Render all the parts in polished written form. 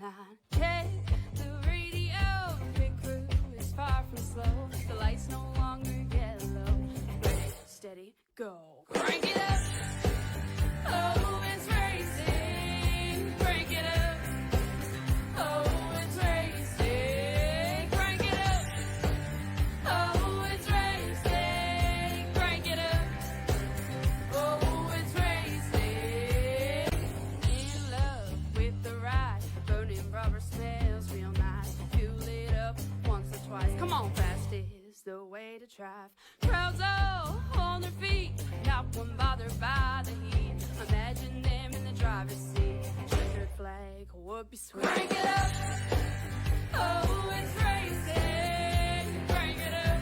line. Check the radio, pit crew is far from slow. The lights no longer yellow. Ready, steady, go. Crank it up. Oh, it's racing. Crank it up. Oh, it's racing. Crank it up. Oh, it's racing. Crank it up. Oh, it's racing. In love with the ride. Burning rubber smells real nice. Fuel it up once or twice. Come on, fast is the way to drive. Crowds all on their feet, not one bothered by the heat. Imagine them in the driver's seat. Checkered flag would be sweet. Crank it up. Oh, it's racing. Crank it up.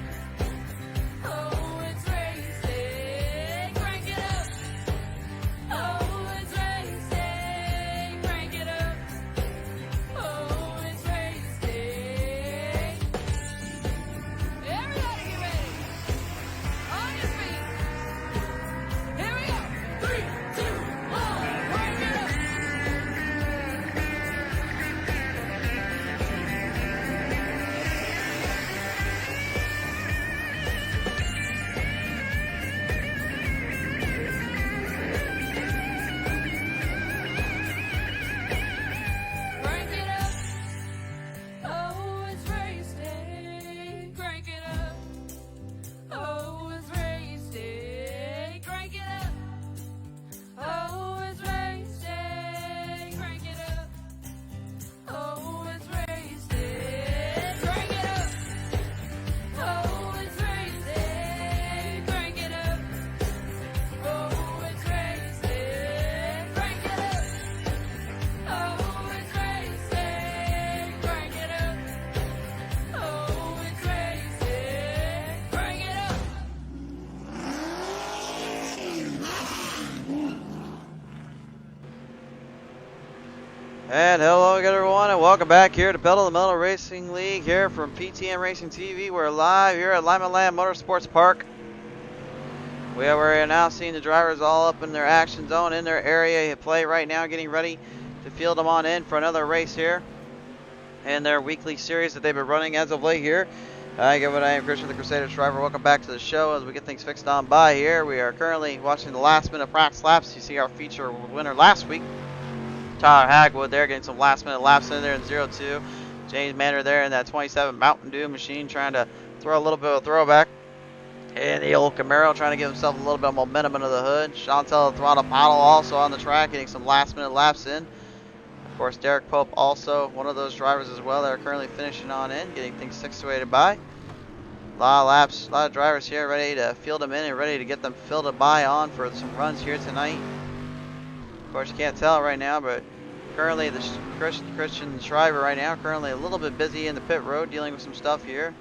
Oh, it's racing. Crank it up. Oh, it's racing. Crank it up. Oh, it's racing. Everybody get ready. On your feet. Here we go. 3, 2, 1. Crank it up. Crank it up. Oh, it's racing. Crank it up. Oh, it's racing. Crank it up. Oh, it's racing. Crank it up. Oh, it's racing. Crank it up. Oh, it's racing. Crank it up. Oh, it's racing. Crank it up. Oh, it's racing. Crank it up. Oh, it's racing. Crank it up. And hello again, everyone, and welcome back here to Pottlez Motor Racing League here from PTM Racing TV. We're live here at Limaland Motorsports Park. We're now seeing the drivers all up in their action zone in their area of play right now, getting ready to field them on in for another race here in their weekly series that they've been running as of late here. Hi, everyone, I am Christian, the Crusader driver. Welcome back to the show as we get things fixed on by here. We are currently watching the last minute practice laps. You see our feature winner last week, Tyler Hagwood there, getting some last minute laps in there in 0-2. James Manor there in that 27 Mountain Dew machine trying to throw a little bit of a throwback. And the old Camaro trying to give himself a little bit of momentum under the hood. Chantel the Throttle Pottle also on the track getting some last minute laps in. Of course, Derek Pope also one of those drivers as well that are currently finishing on in, getting things situated by. A lot of laps, a lot of drivers here ready to field them in and ready to get them fielded by on for some runs here tonight. Of course, you can't tell right now, but currently the Christian Shriver right now currently a little bit busy in the pit road dealing with some stuff here.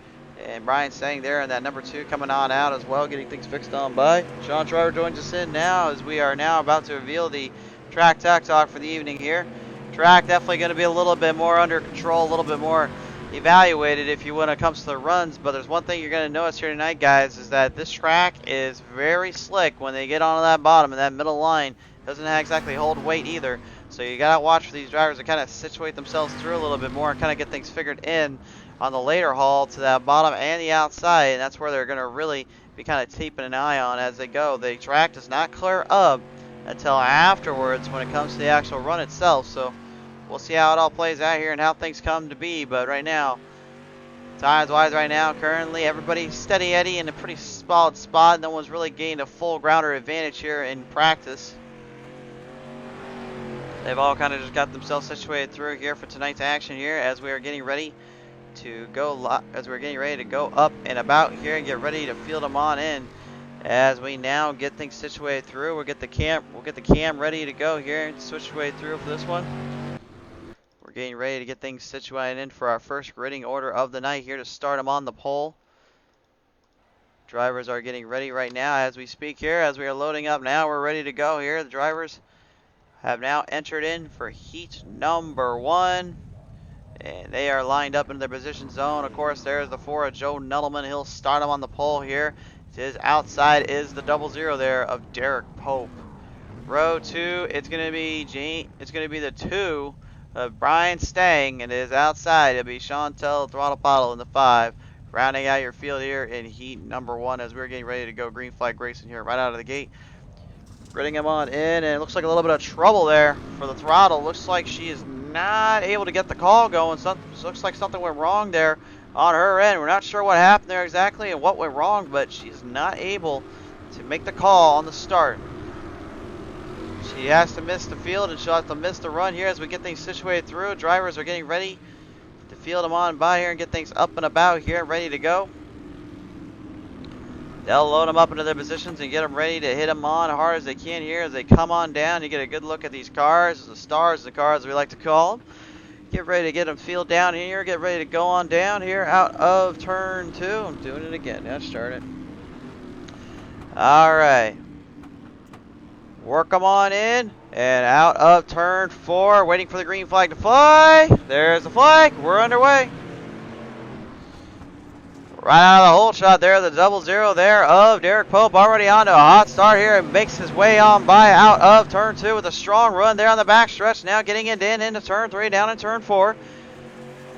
And Brian Sang there in that number 2 coming on out as well, getting things fixed on by. Sean Shriver joins us in now as we are now about to reveal the track talk for the evening here. Track definitely going to be a little bit more under control, a little bit more evaluated if you when it comes to the runs. But there's one thing you're going to notice here tonight, guys, is that this track is very slick when they get onto that bottom and that middle line. Doesn't exactly hold weight either. So you got to watch for these drivers to kind of situate themselves through a little bit more and kind of get things figured in on the later haul to that bottom and the outside. And that's where they're going to really be kind of keeping an eye on as they go. The track does not clear up until afterwards when it comes to the actual run itself. So we'll see how it all plays out here and how things come to be. But right now, times-wise right now, currently everybody steady Eddie in a pretty solid spot. No one's really gained a full grounder advantage here in practice. They've all kind of just got themselves situated through here for tonight's action here as we are getting ready to go up and about here and get ready to field them on in. As we now get things situated through, we'll get the cam ready to go here and situated through for this one. We're getting ready to get things situated in for our first gridding order of the night here to start them on the pole. Drivers are getting ready right now as we speak here. As we are loading up now, we're ready to go here. The drivers have now entered in for heat number 1. And they are lined up in their position zone. Of course, there's the 4 of Joe Nuttleman. He'll start him on the pole here. His outside is the 00 there of Derek Pope. Row 2, it's going to be the 2 Brian Stang, and it is outside. It'll be Chantel Throttle Bottle in the 5. Rounding out your field here in heat number 1 as we're getting ready to go green flag racing here right out of the gate. Bringing him on in, and it looks like a little bit of trouble there for the throttle. Looks like she is not able to get the call going. Looks like something went wrong there on her end. We're not sure what happened there exactly and what went wrong, but she's not able to make the call on the start. She has to miss the field, and she'll have to miss the run here as we get things situated through. Drivers are getting ready to field them on by here and get things up and about here, ready to go. They'll load them up into their positions and get them ready to hit them on hard as they can here as they come on down. You get a good look at these cars, the stars of the cars we like to call them. Get ready to get them field down here. Get ready to go on down here out of turn 2. I'm doing it again. Now start it. All right. Work them on in and out of turn 4. Waiting for the green flag to fly. There's the flag. We're underway. Right out of the hole shot there, the 00 there of Derek Pope already onto a hot start here and makes his way on by out of turn 2 with a strong run there on the back stretch. Now getting it into turn 3, down in turn 4.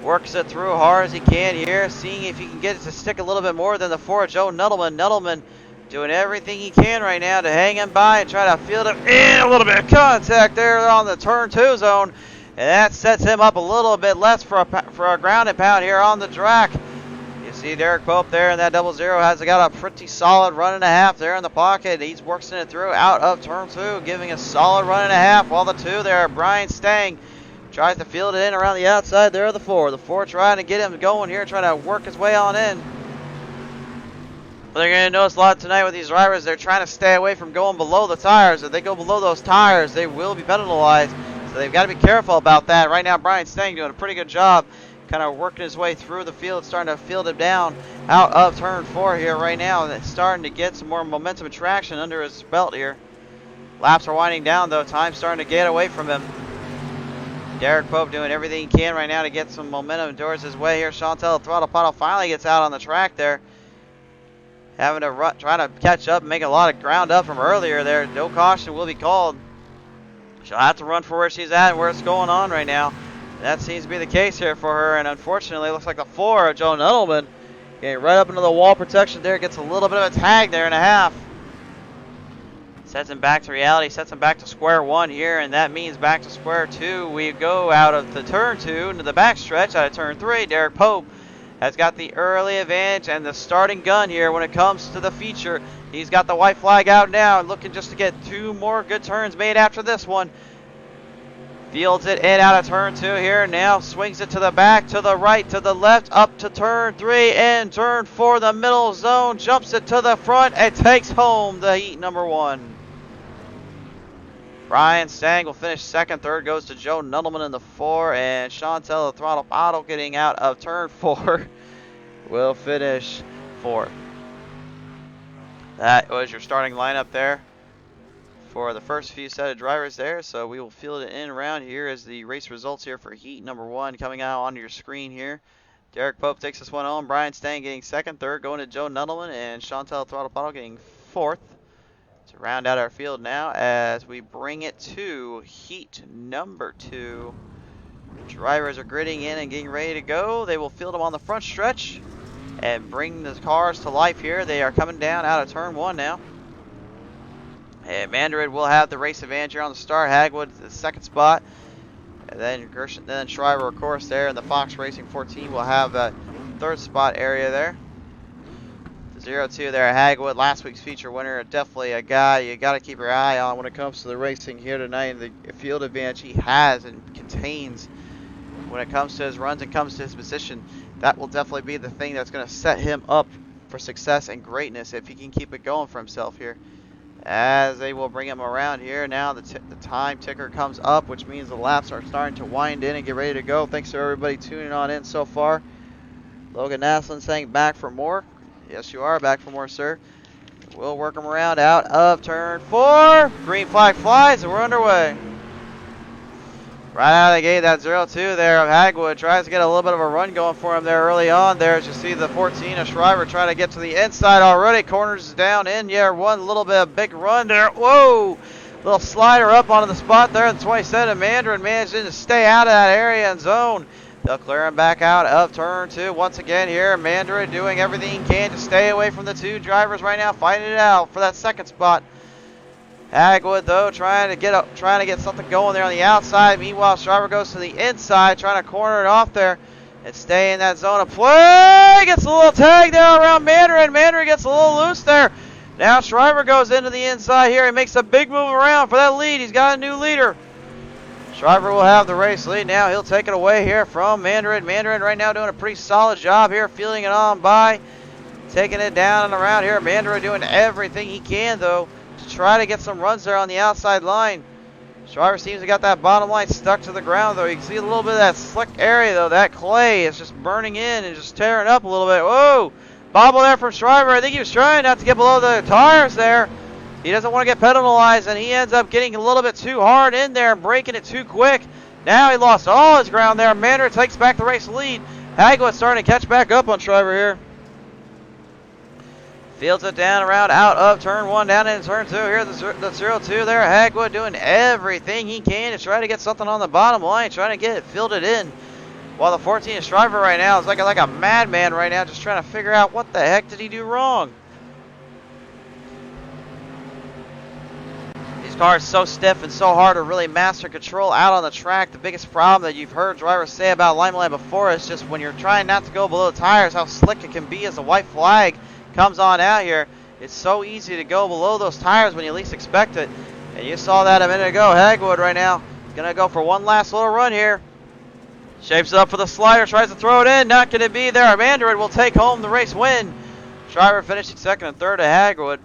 Works it through hard as he can here, seeing if he can get it to stick a little bit more than the 4 Joe Nuttleman. Nuttleman doing everything he can right now to hang him by and try to field it in. A little bit of contact there on the turn 2 zone. And that sets him up a little bit less for a ground and pound here on the track. See Derek Pope there, and that 00 has got a pretty solid run and a half there in the pocket. He's working it through out of turn 2, giving a solid run and a half, while the 2 there, Brian Stang, tries to field it in around the outside there of the 4. The 4 trying to get him going here, trying to work his way on in. But they're going to notice a lot tonight with these drivers. They're trying to stay away from going below the tires. If they go below those tires, they will be penalized. So they've got to be careful about that. Right now, Brian Stang doing a pretty good job kind of working his way through the field, starting to field him down out of turn 4 here right now. And it's starting to get some more momentum and traction under his belt here. Laps are winding down though. Time's starting to get away from him. Derek Pope doing everything he can right now to get some momentum towards his way here. Chantel Throttle Bottle finally gets out on the track there. Having to run, trying to catch up and make a lot of ground up from earlier there. No caution will be called. She'll have to run for where she's at and where it's going on right now. That seems to be the case here for her, and unfortunately, it looks like the 4 of Joe Nuttleman getting right up into the wall protection there. Gets a little bit of a tag there and a half. Sets him back to reality, sets him back to square 1 here, and that means back to square 2. We go out of the turn 2 into the back stretch out of turn 3. Derek Pope has got the early advantage and the starting gun here when it comes to the feature. He's got the white flag out now and looking just to get 2 more good turns made after this one. Fields it in out of turn 2 here. Now swings it to the back, to the right, to the left, up to turn 3 and turn 4, the middle zone. Jumps it to the front and takes home the heat number 1. Brian Stang will finish second. Third goes to Joe Nuttleman in the 4. And Chantel the Throttle Bottle getting out of turn 4 will finish 4th. That was your starting lineup there for the first few set of drivers there. So we will field it in around here as the race results here for heat number 1 coming out on your screen here. Derek Pope takes this one home. Brian Stang getting second. Third going to Joe Nuttleman, and Chantel Throttle Bottle getting 4th. To round out our field now as we bring it to heat number 2. Drivers are gridding in and getting ready to go. They will field them on the front stretch and bring the cars to life here. They are coming down out of turn 1 now. And Mandarin will have the race advantage here on the start. Hagwood the second spot. And then Gershon, then Shriver, of course, there. And the Fox Racing 14 will have that third spot area there. The 02 there, Hagwood, last week's feature winner. Definitely a guy you got to keep your eye on when it comes to the racing here tonight. And the field advantage he has and contains when it comes to his runs and comes to his position. That will definitely be the thing that's going to set him up for success and greatness if he can keep it going for himself here. As they will bring him around here. Now the time ticker comes up, which means the laps are starting to wind in and get ready to go. Thanks to everybody tuning on in so far. Logan Naslin saying back for more. Yes, you are back for more, sir. We'll work them around out of turn 4. Green flag flies and we're underway. Right out of the gate, that 02 there of Hagwood tries to get a little bit of a run going for him there early on there. As you see the 14 of Shriver trying to get to the inside already. Corners down in. Yeah, one little bit of big run there. Whoa! Little slider up onto the spot there in 27. Mandarin managing to stay out of that area and zone. They'll clear him back out of turn 2 once again here. Mandarin doing everything he can to stay away from the 2 drivers right now, fighting it out for that second spot. Hagwood though trying to get something going there on the outside. Meanwhile, Shriver goes to the inside, trying to corner it off there and stay in that zone of play. Gets a little tag there around Mandarin. Mandarin gets a little loose there. Now Shriver goes into the inside here. He makes a big move around for that lead. He's got a new leader. Shriver will have the race lead now. He'll take it away here from Mandarin. Mandarin right now doing a pretty solid job here, feeling it on by, taking it down and around here. Mandarin doing everything he can though to try to get some runs there on the outside line. Shriver seems to got that bottom line stuck to the ground though. You can see a little bit of that slick area though. That clay is just burning in and just tearing up a little bit. Whoa! Bobble there from Shriver. I think he was trying not to get below the tires there. He doesn't want to get penalized, and he ends up getting a little bit too hard in there and breaking it too quick. Now he lost all his ground there. Mandarin takes back the race lead. Hagwood's starting to catch back up on Shriver here. Fields it down around out of turn 1, down into turn 2. Here the 0-2 there. Hagwood doing everything he can to try to get something on the bottom line, trying to get it fielded in. While the 14 Shriver right now is like a madman right now, just trying to figure out what the heck did he do wrong. These cars so stiff and so hard to really master control out on the track. The biggest problem that you've heard drivers say about Limaland before is just when you're trying not to go below the tires, how slick it can be as the white flag comes on out here. It's so easy to go below those tires when you least expect it. And you saw that a minute ago. Hagwood right now going to go for one last little run here. Shapes up for the slider, tries to throw it in, not going to be there. Mandarin will take home the race win. Shriver finishing second and third to Hagwood.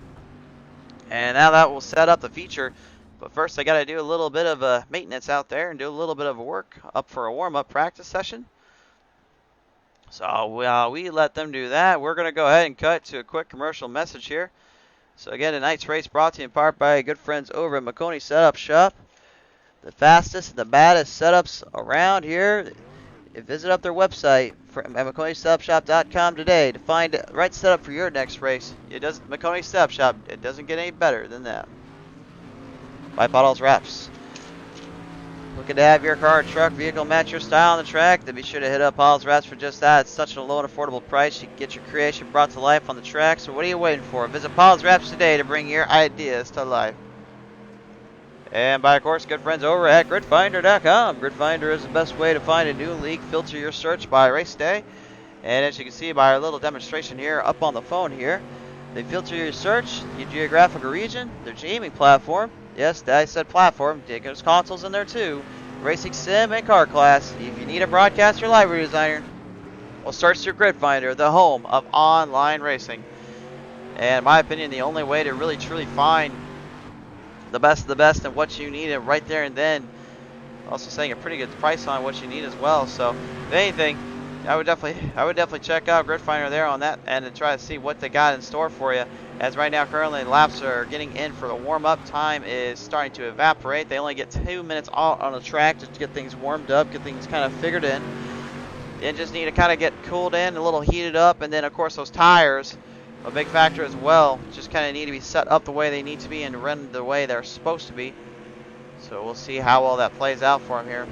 And now that will set up the feature. But first I got to do a little bit of maintenance out there and do a little bit of work up for a warm-up practice session. So we let them do that. We're going to go ahead and cut to a quick commercial message here. So again, tonight's race brought to you in part by good friends over at Maconi Setup Shop. The fastest and the baddest setups around here. Visit up their website at MaconiSetupShop.com today to find the right setup for your next race. Maconi Setup Shop, it doesn't get any better than that. By Pottlez Wrapz. Looking to have your car or truck vehicle match your style on the track? Then be sure to hit up Pottlez Wrapz for just that. It's such a low and affordable price. You can get your creation brought to life on the track. So what are you waiting for? Visit Pottlez Wrapz today to bring your ideas to life. And by, of course, good friends over at GridFinder.com. GridFinder is the best way to find a new league. Filter your search by race day. And as you can see by our little demonstration here up on the phone here, they filter your search, your geographical region, their gaming platform. Yes, I said platform. There's consoles in there too. Racing sim and car class. If you need a broadcaster or library designer, well, search through GridFinder, the home of online racing. And in my opinion, the only way to really truly find the best of the best and what you need right there and then. Also saying a pretty good price on what you need as well. So if anything, I would definitely check out GridFinder there on that end and try to see what they got in store for you. As right now currently laps are getting in for the warm-up. Time is starting to evaporate. They only get 2 minutes out on the track just to get things warmed up, get things kind of figured in. They just need to kind of get cooled in, a little heated up, and then of course those tires, a big factor as well, just kind of need to be set up the way they need to be and run the way they're supposed to be. So we'll see how well that plays out for him here.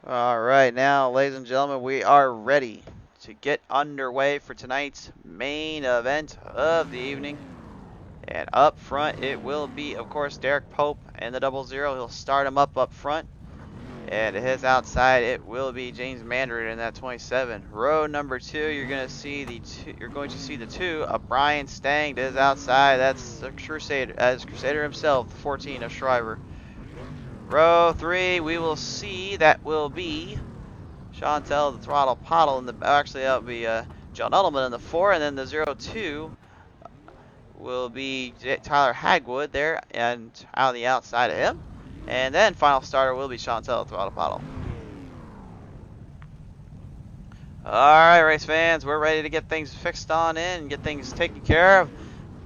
Alright, now ladies and gentlemen, we are ready to get underway for tonight's main event of the evening. And up front it will be, of course, Derek Pope and the 00. He'll start him up front. And to his outside it will be James Mandarin in that 27. Row number 2, you're going to see the 2 of Brian Stang. To his outside, that's the Crusader himself, the 14 of Shriver. Row 3, we will see that will be Chantel, the Throttle Pottle, and actually that will be John Edelman in the 4, and then the 02 will be Tyler Hagwood there, and on the outside of him. And then final starter will be Chantel Throttle Bottle. Alright, race fans, we're ready to get things fixed on in and get things taken care of.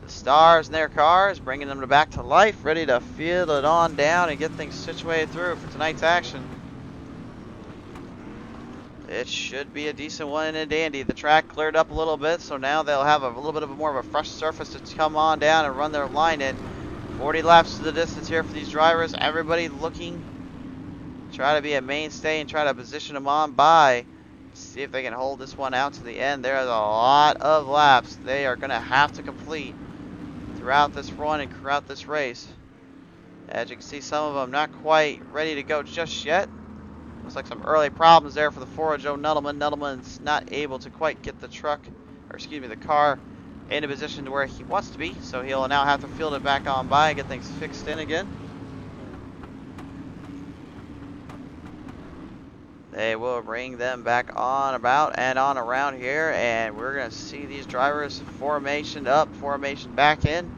The stars in their cars, bringing them back to life, ready to field it on down and get things situated through for tonight's action. It should be a decent one and a dandy. The track cleared up a little bit, so now they'll have a little bit of more of a fresh surface to come on down and run their line in. 40 laps to the distance here for these drivers. Everybody looking to try to be a mainstay and try to position them on by. See if they can hold this one out to the end. There's a lot of laps they are going to have to complete throughout this run and throughout this race. As you can see, some of them not quite ready to go just yet. Looks like some early problems there for the 4 Joe Nuttleman. Nuttleman's not able to quite get the the car into position to where he wants to be, so he'll now have to field it back on by and get things fixed in again. They will bring them back on about and on around here, and we're going to see these drivers formation up, formation back in.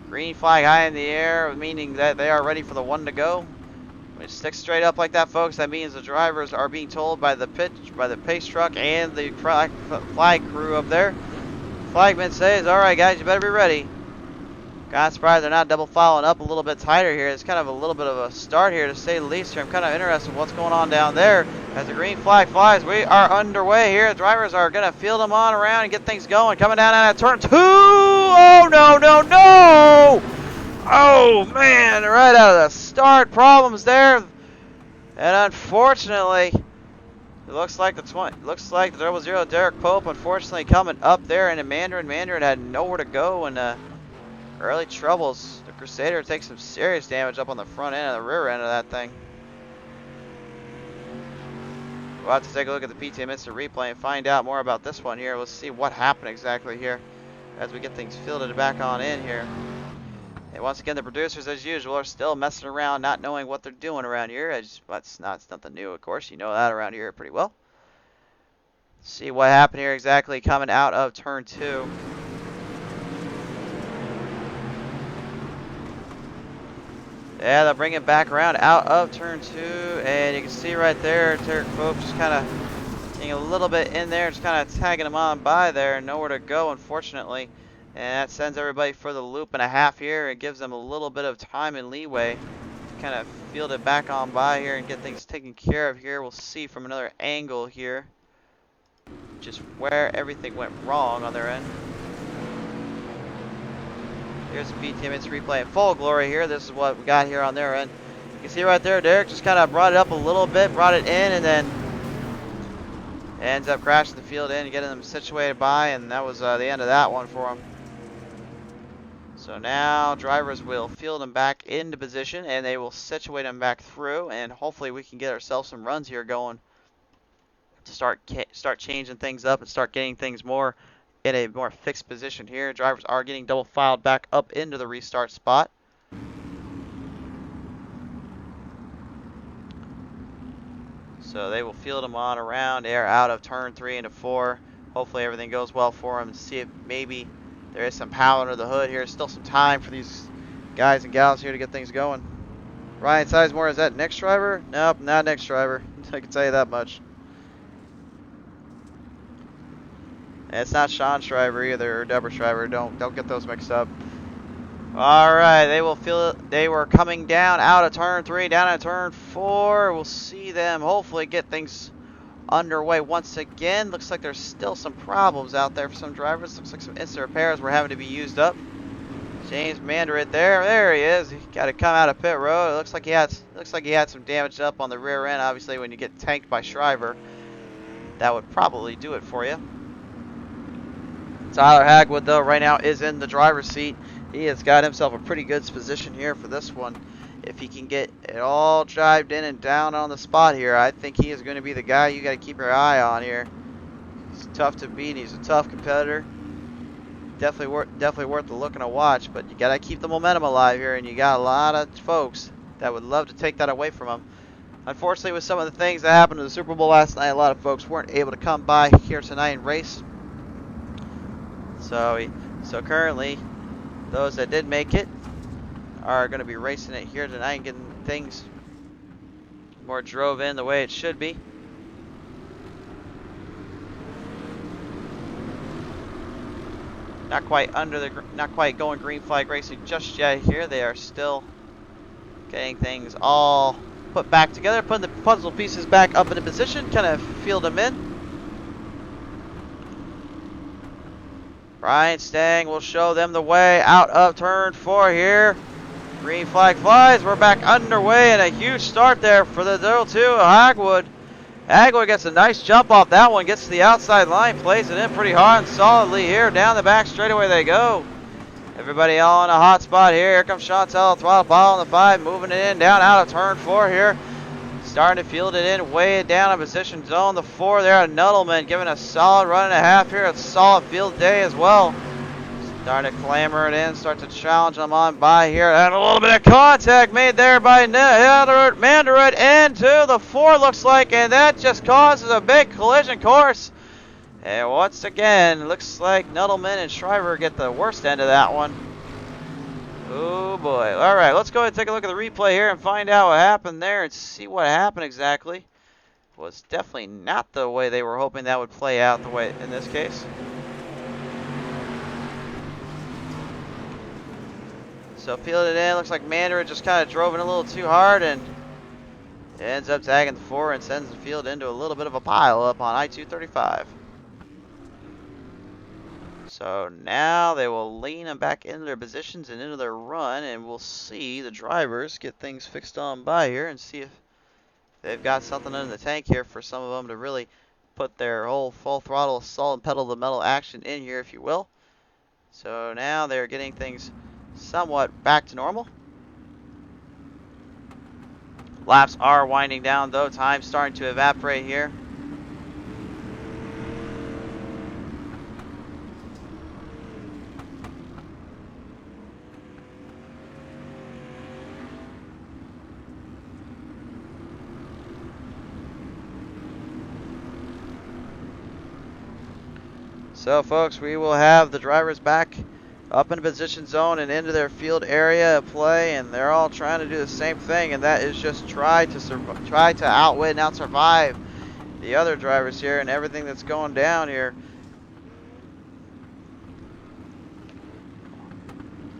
Green flag high in the air, meaning that they are ready for the one to go. When it sticks straight up like that, folks, that means the drivers are being told by the pace truck and the flag crew up there. Flagman says, alright guys, you better be ready. God surprised they're not double filing up a little bit tighter here. It's kind of a little bit of a start here, to say the least here. I'm kind of interested in what's going on down there. As the green flag flies, we are underway here. The drivers are going to field them on around and get things going. Coming down out of turn 2. Oh, no, no, no! Oh, man, right out of the start. Problems there. And unfortunately, it looks like the 00 Derek Pope, unfortunately, coming up there into Mandarin. Mandarin had nowhere to go, and early troubles. The Crusader takes some serious damage up on the front end and the rear end of that thing. We'll have to take a look at the PTM Instant Replay and find out more about this one here. Let's see what happened exactly here as we get things fielded back on in here. And once again, the producers, as usual, are still messing around, not knowing what they're doing around here. It's nothing new, of course. You know that around here pretty well. Let's see what happened here exactly coming out of turn 2. Yeah, they'll bring it back around out of turn 2, and you can see right there, Derek Pope just kind of getting a little bit in there, just kind of tagging them on by there, nowhere to go, unfortunately. And that sends everybody for the loop and a half here. It gives them a little bit of time and leeway to kind of field it back on by here and get things taken care of here. We'll see from another angle here just where everything went wrong on their end. Here's the PTM Instant Replay in full glory here. This is what we got here on their end. You can see right there, Derek just kind of brought it up a little bit, brought it in, and then ends up crashing the field in and getting them situated by, and that was the end of that one for him. So now drivers will field them back into position, and they will situate them back through, and hopefully we can get ourselves some runs here going to start changing things up and start getting things more in a more fixed position here. Drivers are getting double filed back up into the restart spot. So they will field them on around there out of turn 3 into 4. Hopefully everything goes well for them, and see if maybe there is some power under the hood here. Still some time for these guys and gals here to get things going. Ryan Sizemore, is that next driver? Nope, not next driver. I can tell you that much. It's not Sean Shriver either, or Deborah Shriver. Don't get those mixed up. All right, they will feel it. They were coming down out of turn 3, down at turn 4. We'll see them hopefully get things underway once again. Looks like there's still some problems out there for some drivers. Looks like some instant repairs were having to be used up. James Mandarin there he is. He got to come out of pit road. It looks like he had some damage up on the rear end. Obviously, when you get tanked by Shriver, that would probably do it for you. Tyler Hagwood, though, right now is in the driver's seat. He has got himself a pretty good position here for this one. If he can get it all drived in and down on the spot here, I think he is going to be the guy you got to keep your eye on here. He's tough to beat. He's a tough competitor. Definitely worth the look and a watch, but you got to keep the momentum alive here, and you got a lot of folks that would love to take that away from him. Unfortunately, with some of the things that happened in the Super Bowl last night, a lot of folks weren't able to come by here tonight and race. So currently, those that did make it are going to be racing it here tonight and getting things more drove in the way it should be. Not quite going green flag racing just yet here. They are still getting things all put back together, putting the puzzle pieces back up into position, kind of field them in. Brian Stang will show them the way out of turn 4 here. Green flag flies. We're back underway, and a huge start there for the 02 Hagwood. Hagwood gets a nice jump off that one, gets to the outside line, plays it in pretty hard and solidly here. Down the back straightaway they go. Everybody all in a hot spot here. Here comes Chantel, throttle ball on the 5, moving it in, down out of turn 4 here. Starting to field it in, way down in position zone. The 4 there, Nuttleman giving a solid run and a half here. A solid field day as well. Starting to clamor it in, start to challenge them on by here. And a little bit of contact made there by Mandarin into the 4 looks like, and that just causes a big collision course. And once again, looks like Nuttleman and Shriver get the worst end of that one. Oh boy. Alright, let's go ahead and take a look at the replay here and find out what happened there and see what happened exactly. It was definitely not the way they were hoping that would play out the way in this case. So fielded in, looks like Mandarin just kind of drove it a little too hard and ends up tagging the 4 and sends the field into a little bit of a pile up on I-235. So now they will lean them back into their positions and into their run, and we'll see the drivers get things fixed on by here and see if they've got something in the tank here for some of them to really put their whole full throttle assault and pedal to the metal action in here, if you will. So now they're getting things somewhat back to normal. Laps are winding down though, time starting to evaporate here. So folks, we will have the drivers back up in the position zone and into their field area of play, and they're all trying to do the same thing, and that is just try to outwit and out-survive the other drivers here and everything that's going down here.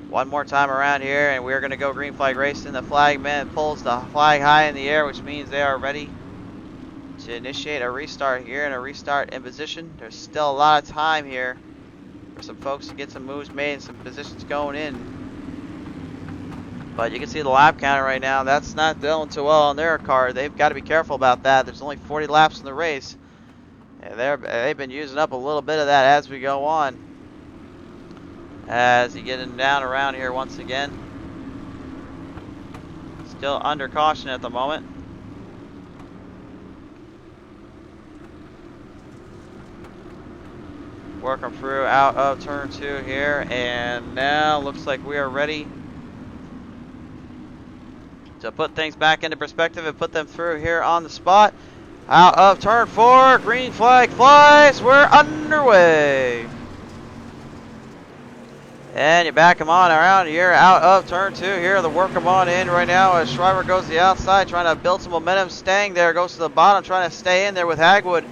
One more time around here, and we're going to go green flag racing. The flagman pulls the flag high in the air, which means they are ready to initiate a restart here, and a restart in position. There's still a lot of time here for some folks to get some moves made and some positions going in. But you can see the lap counter right now. That's not doing too well on their car. They've got to be careful about that. There's only 40 laps in the race, and they've been using up a little bit of that as we go on. As you get down around here once again. Still under caution at the moment. Working through out of turn 2 here, and now looks like we are ready to put things back into perspective and put them through here on the spot. Out of turn 4, green flag flies, we're underway. And you back them on around here, out of turn 2 here, the work them on in right now as Shriver goes to the outside trying to build some momentum. Stang there, goes to the bottom trying to stay in there with Hagwood.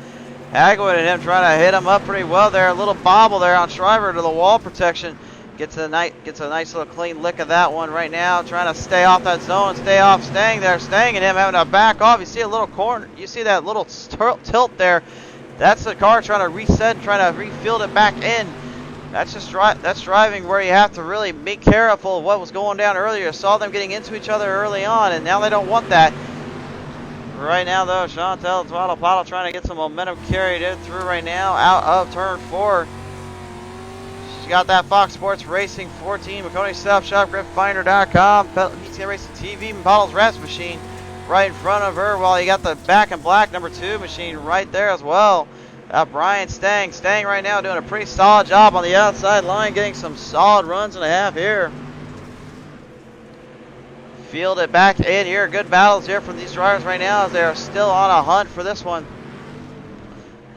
Hagwood and him trying to hit him up pretty well there. A little bobble there on Shriver to the wall protection. Gets a nice little clean lick of that one right now. Trying to stay off that zone, stay off Stang there. Stang and him having to back off. You see a little corner. You see that little tilt there. That's the car trying to reset, trying to refield it back in. That's just that's driving where you have to really be careful of what was going down earlier. Saw them getting into each other early on, and now they don't want that. Right now, though, Chantel Twaddle Pottle trying to get some momentum carried in through right now out of turn 4. She's got that Fox Sports Racing 14, Maconi Stop Shop, GripFinder.com, PTM Racing TV, and Pottlez Wrapz machine right in front of her, while you got the Back in Black number 2 machine right there as well. Brian Stang right now doing a pretty solid job on the outside line, getting some solid runs and a half here. Field it back in here. Good battles here from these drivers right now as they are still on a hunt for this one.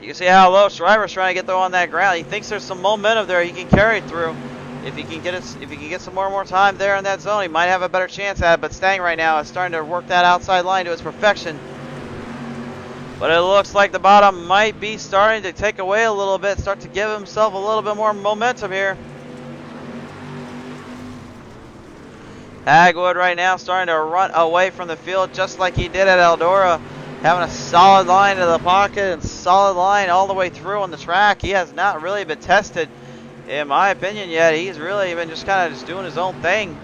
You can see how low Shriver's trying to get though on that ground. He thinks there's some momentum there he can carry through. If he can get some more time there in that zone, he might have a better chance at it. But Stang right now is starting to work that outside line to its perfection. But it looks like the bottom might be starting to take away a little bit, start to give himself a little bit more momentum here. Hagwood right now starting to run away from the field just like he did at Eldora. Having a solid line to the pocket and solid line all the way through on the track. He has not really been tested, in my opinion, yet. He's really been just kind of just doing his own thing.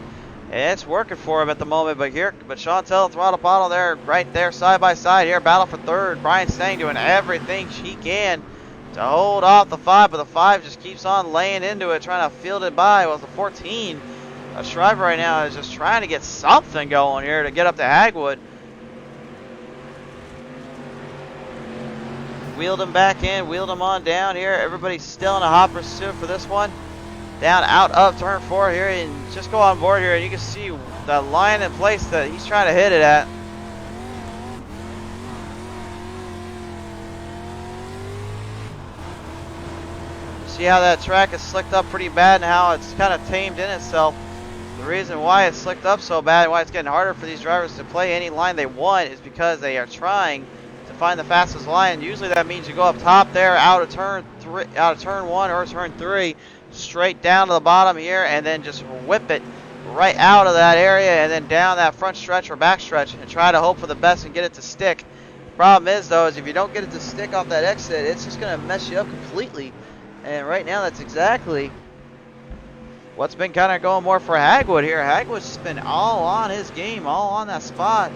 And it's working for him at the moment. But Chantel Throttle Pottle there, right there, side by side here. Battle for third. Brian Stang doing everything she can to hold off the 5. But the 5 just keeps on laying into it, trying to field it by. Well, the 14. Shriver right now is just trying to get something going here to get up to Hagwood. Wheeled him back in, wheeled him on down here. Everybody's still in a hot pursuit for this one. Down, out of turn 4 here, and just go on board here, and you can see the line in place that he's trying to hit it at. See how that track is slicked up pretty bad and how it's kind of tamed in itself. The reason why it's slicked up so bad and why it's getting harder for these drivers to play any line they want is because they are trying to find the fastest line. Usually that means you go up top there, out of turn 1 or turn 3, straight down to the bottom here, and then just whip it right out of that area and then down that front stretch or back stretch and try to hope for the best and get it to stick. Problem is though, is if you don't get it to stick off that exit, it's just going to mess you up completely. And right now that's exactly what's been kind of going more for Hagwood here. Hagwood's just been all on his game, all on that spot.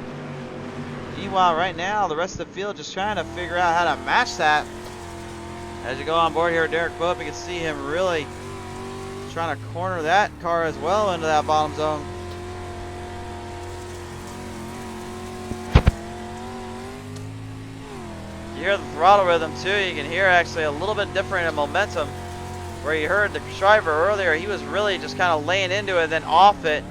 Meanwhile, right now, the rest of the field just trying to figure out how to match that. As you go on board here, Derek Pope, you can see him really trying to corner that car as well into that bottom zone. You hear the throttle rhythm too. You can hear actually a little bit different in momentum. Where you heard the driver earlier, he was really just kind of laying into it, then off it.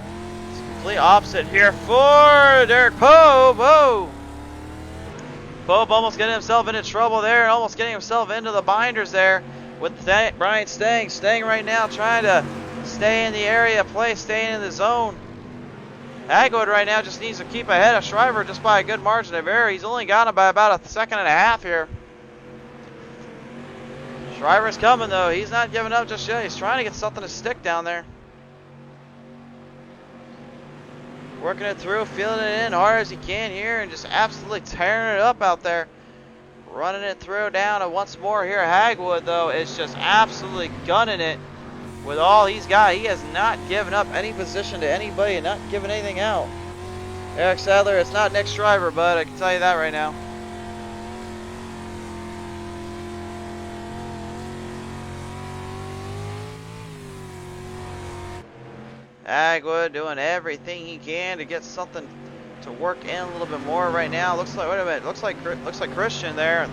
It's complete opposite here for Derek Pope. Whoa! Pope almost getting himself into trouble there, and almost getting himself into the binders there with Brian Stang. Stang right now trying to stay in the area, staying in the zone. Hagwood right now just needs to keep ahead of Shriver just by a good margin of error. He's only got him by about a second and a half here. Shriver's coming though. He's not giving up just yet. He's trying to get something to stick down there. Working it through, feeling it in hard as he can here, and just absolutely tearing it up out there. Running it through down, and once more here, Hagwood though is just absolutely gunning it with all he's got. He has not given up any position to anybody and not given anything out. Eric Sadler, it's not Nick Shriver, bud. I can tell you that right now. Hagwood doing everything he can to get something to work in a little bit more right now. Looks like, wait a minute, looks like Christian there,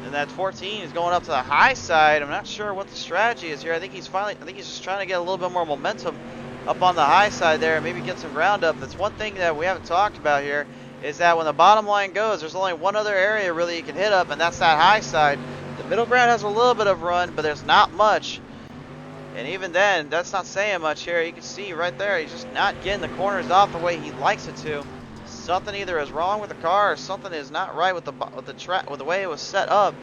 and that 14 is going up to the high side. I'm not sure what the strategy is here. I think he's just trying to get a little bit more momentum up on the high side there, and maybe get some ground up. That's one thing that we haven't talked about here, is that when the bottom line goes, there's only one other area really you can hit up, and that's that high side. The middle ground has a little bit of run, but there's not much. And even then, that's not saying much here. You can see right there, he's just not getting the corners off the way he likes it to. Something either is wrong with the car, or something is not right with the way it was set up.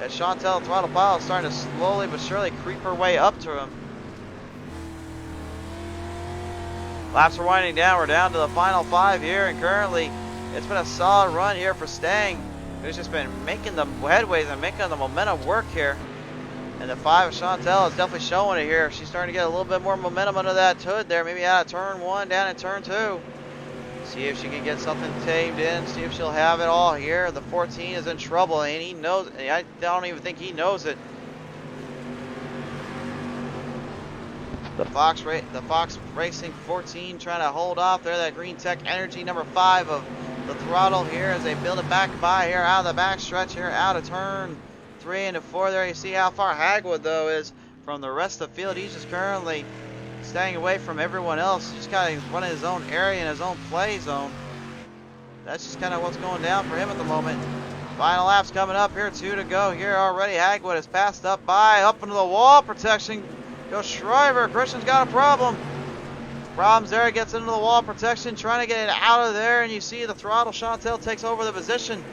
As Chantel Throttle Pile is starting to slowly but surely creep her way up to him. Laps are winding down. We're down to the final 5 here, and currently it's been a solid run here for Stang, who's just been making the headways and making the momentum work here. And the 5 of Chantel is definitely showing it here. She's starting to get a little bit more momentum under that hood there. Maybe out of turn 1, down in turn 2. See if she can get something tamed in. See if she'll have it all here. The 14 is in trouble, and he knows it. I don't even think he knows it. The Fox Racing 14 trying to hold off there. That Green Tech Energy number 5 of the throttle here as they build it back by here out of the back stretch here out of turn 3 into 4 there. You see how far Hagwood though is from the rest of the field. He's just currently staying away from everyone else. Just kind of running his own area in his own play zone. That's just kind of what's going down for him at the moment. Final laps coming up here, 2 to go here already. Hagwood has passed up into the wall protection. Go Shriver. Christian's got a problem. Problems there. Gets into the wall of protection. Trying to get it out of there. And you see the throttle. Chantel takes over the position.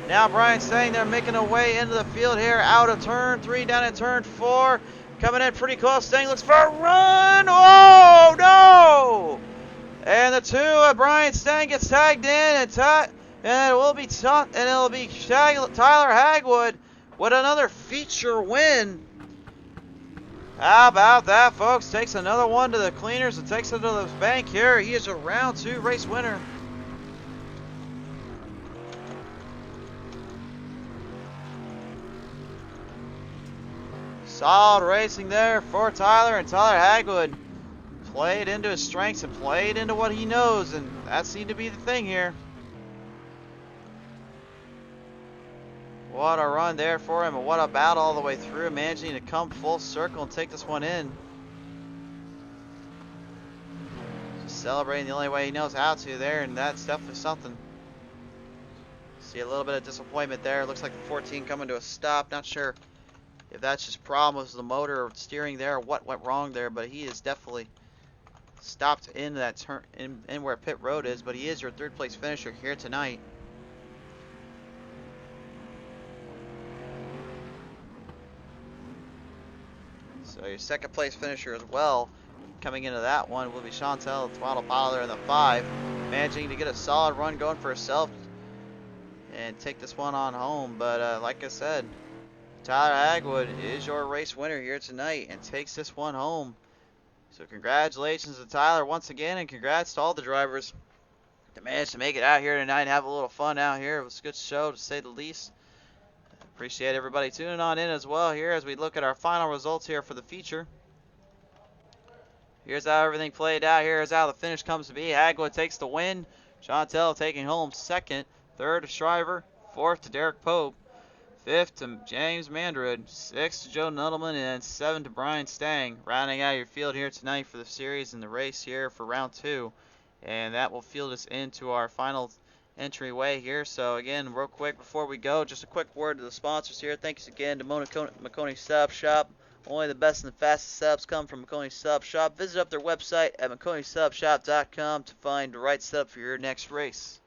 Now Brian Stang, they're making a way into the field here. Out of turn 3. Down in turn 4. Coming in pretty close. Stang looks for a run. Oh, no. And the 2, Brian Stang gets tagged in. And it will be Tyler Hagwood with another feature win. How about that, folks? Takes another one to the cleaners and takes it to the bank here. He is a round 2 race winner. Solid racing there for Tyler, and Tyler Hagwood played into his strengths and played into what he knows, and that seemed to be the thing here. What a run there for him, and what a battle all the way through, managing to come full circle and take this one in. Just celebrating the only way he knows how to there, and that's definitely something. See a little bit of disappointment there. Looks like the 14 coming to a stop. Not sure if that's just problems with the motor or steering there or what went wrong there, but he is definitely stopped in that turn in where pit road is, but he is your 3rd place finisher here tonight. So your 2nd place finisher as well, coming into that one, will be Chantel Throttle Pottlez in the 5, managing to get a solid run going for herself and take this one on home. But like I said, Tyler Hagwood is your race winner here tonight and takes this one home. So congratulations to Tyler once again, and congrats to all the drivers that managed to make it out here tonight and have a little fun out here. It was a good show, to say the least. Appreciate everybody tuning on in as well here as we look at our final results here for the feature. Here's how everything played out. Here's how the finish comes to be. Hagwood takes the win. Chantel taking home 2nd. 3rd to Shriver. 4th to Derek Pope. 5th to James Mandred. 6th to Joe Nuttleman. And 7th to Brian Stang. Rounding out your field here tonight for the series and the race here for round 2. And that will field us into our final entryway here. So again, real quick before we go, just a quick word to the sponsors here. Thanks again to Maconi Sub Shop. Only the best and the fastest subs come from Maconi Sub Shop. Visit up their website at maconisubshop.com to find the right setup for your next race.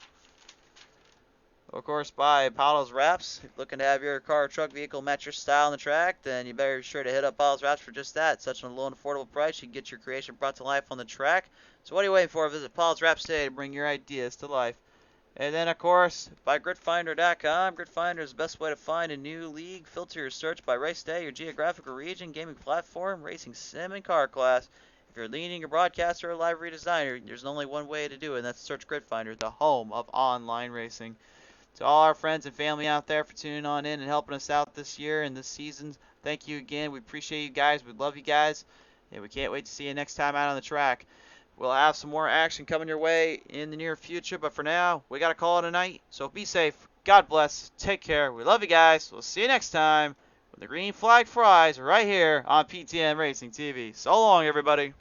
Of course, by Pottlez Wrapz. If you're looking to have your car or truck vehicle match your style on the track, then you better be sure to hit up Pottlez Wrapz for just that. Such a low and affordable price, you can get your creation brought to life on the track. So what are you waiting for? Visit Pottlez Wrapz today to bring your ideas to life. And then, of course, by gridfinder.com. Gridfinder is the best way to find a new league. Filter your search by race day, your geographical region, gaming platform, racing sim, and car class. If you're leading a broadcaster or a live redesigner, there's only one way to do it, and that's search Gridfinder, the home of online racing. To all our friends and family out there for tuning on in and helping us out this year and this season, thank you again. We appreciate you guys. We love you guys, and we can't wait to see you next time out on the track. We'll have some more action coming your way in the near future, but for now, we got to call it a night. So be safe. God bless. Take care. We love you guys. We'll see you next time when the green flag flies right here on PTM Racing TV. So long, everybody.